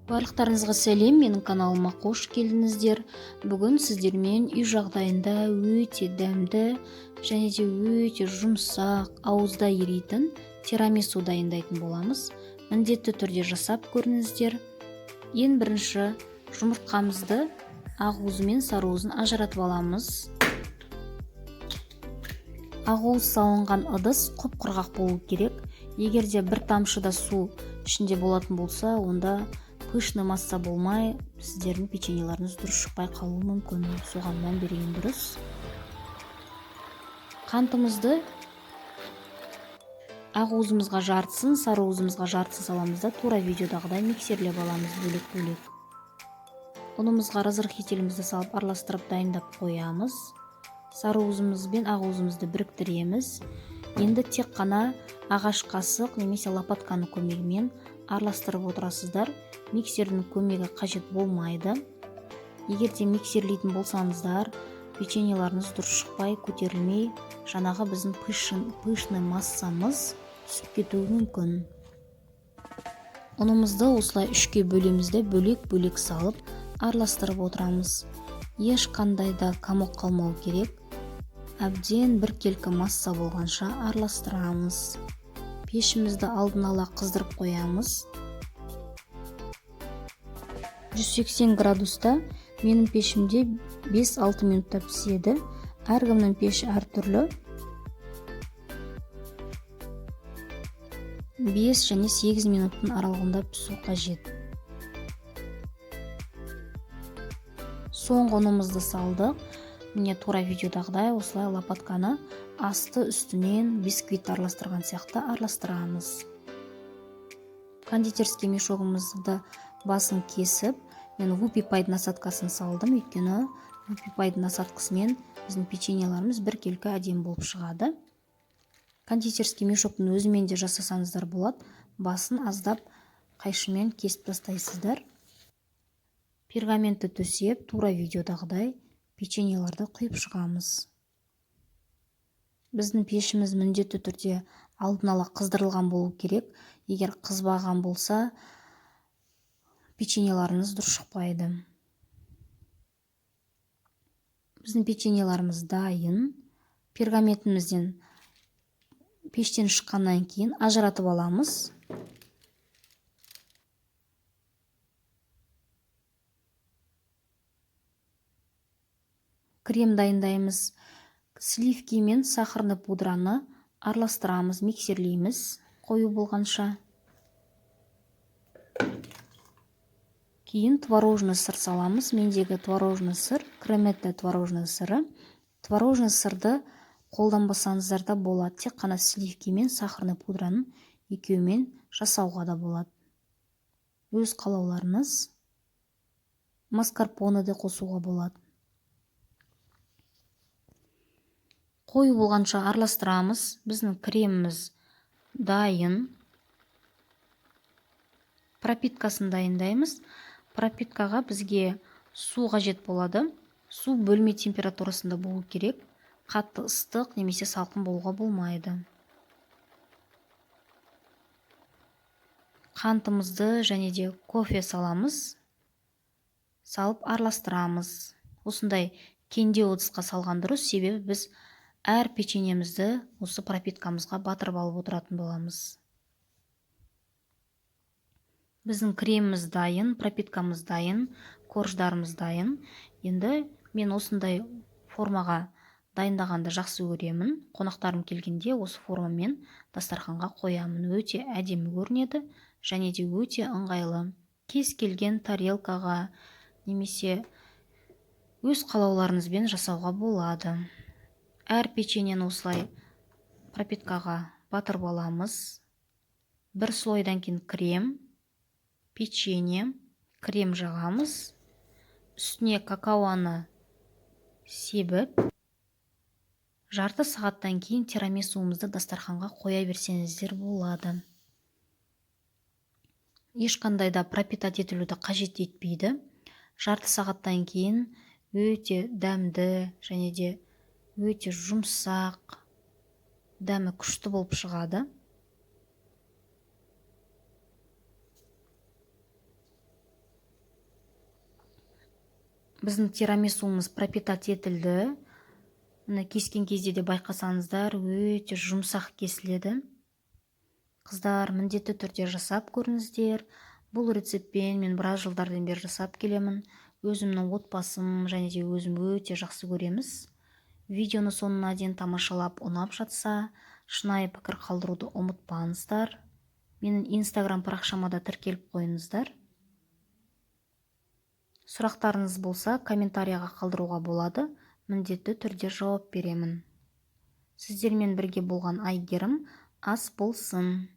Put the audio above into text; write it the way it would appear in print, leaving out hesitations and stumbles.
Барлықтарыңызға сәлем, менің каналыма қош келдіңіздер. Бүгін сіздермен үй жағдайында өте дәмді және де өте жұмсақ, ауызда еритін тирамису дайындайтын боламыз. Міндетті түрде жасап көріңіздер. Ең бірінші жұмыртқамызды ақуызы мен сарыуызын ажыратып аламыз. Ақуыз салынған ыдыс құп-құрғақ болу керек. Егер де бір тамшы да су ішінде болатын болса, онда пышный масса болмай, сіздердің печеньеларыңыз дұрыс шықпай қалуы мүмкін. Соған мән берген дұрыс. Қантымызды ақуызымызға жартысын, сарыуызымызға жартысын саламыз да тура видеодағыдай миксерлеп аламыз бөлек-бөлек. Ұнымызға разрыхителімізді салып араластырып дайындап қоямыз. Сарыуызымыз бен ақуызымызды біріктіреміз. Енді тек қана ағаш қасық немесе лопатканың көмегімен араластырып отырасыздар. Миксердің көмегі қажет болмайды. Егер де миксерлейтін болсаңыздар, печеньеларыңыз дұрыс шықпай, көтерілмей, жаңағы біздің пышный массамыз түсіп кетуі мүмкін. Ұнымызды осылай үшке бөлеміз де бөлек-бөлек салып араластырып отырамыз. Ешқандай да комок қалмау керек. Әбден біркелкі масса болғанша араластырамыз. Пешімізді алдын ала қыздырып қоямыз. 180 градуста менің пешімде 5-6 минутта піседі. Әркімнің пеші әртүрлі. 5 және 8 минуттың аралығында пісу қажет. Соңғы ұнымызды салдық. Міне тура видеодағыдай осылай лопатканы асты үстінен бисквит араластырған сияқты араластырамыз. Кондитерский мешогымызды басын кесіп, мен вупи-пайдың насадкасын салдым, өйткені вупи-пайдың насадкасымен біздің печеньеларымыз біркелкі әдемі болып шығады. Кондитерский мешоктың өзімен де жасасаңыздар болады. Басын аздап қайшымен кесіп тастайсыздар. Пергаментті төсеп, тура видеодағыдай печеньеларды құйып шығамыз. Біздің пешіміз міндетті түрде алдын ала қыздырылған болу керек. Егер қызбаған болса, печеньеларыңыз дұрыс шықпайды. Біздің печеньеларымыз дайын. Пергаментімізден пештен шыққаннан кейін ажыратып аламыз. Крем дайындаймыз. Сливки мен сахарный пудраны араластырамыз, миксерлейміз қою болғанша. Кейін творожный сыр саламыз. Мендегі творожный сыр, креметті творожный сыры. Творожный сырды қолданбасаңыздар да болады. Тек қана сливки мен сахарный пудраның екеуімен жасауға да болады. Өз қалауларыңыз. Маскарпоне де қосуға болады. Қою болғанша араластырамыз. Біздің креміміз дайын. Пропиткасын дайындаймыз. Пропиткаға бізге су қажет болады. Су бөлме температурасында болу керек. Қатты ыстық немесе салқын болуға болмайды. Қантымызды және де кофе саламыз. Салып араластырамыз. Осындай кенде ыдысқа салған дұрыс, себебі біз әр печеньемізді осы пропиткамызға батырып алып отыратын боламыз. Біздің креміміз дайын, пропиткамыз дайын, корждарымыз дайын. Енді мен осындай формаға дайындағанды жақсы көремін. Қонақтарым келгенде осы формамен дастарханға қоямын. Өте әдемі көрінеді және де өте ыңғайлы. Кез келген тарелкаға немесе өз қалауларыңызбен жасауға болады. Әр печеньені осылай пропиткаға батырып аламыз. Бір слойдан кейін крем, печенье, крем жағамыз. Үстіне какаоны себіп, жарты сағаттан кейін тирамисуымызды дастарханға қоя берсеңіздер болады. Ешқандай да пропитать етілуді қажет етпейді. Жарты сағаттан кейін өте дәмді және де өте жұмсақ, дәмі күшті болып шығады. Біздің тирамисумыз пропитать етілді. Міне кескен кезде де байқасаңыздар, өте жұмсақ кесіледі. Қыздар, міндетті түрде жасап көріңіздер. Бұл рецептпен мен біраз жылдардан бері жасап келемін. Өзімнің отбасым және де өзім өте жақсы көреміз. Видеоны соңына дейін тамашалап, ұнап жатса, шынайы пікір қалдыруды ұмытпаңыздар. Менің Instagram парақшама да тіркеліп қойыңыздар. Сұрақтарыңыз болса, комментарияға қалдыруға болады. Міндетті түрде жауап беремін. Сіздермен бірге болған Айгерім. Ас болсын.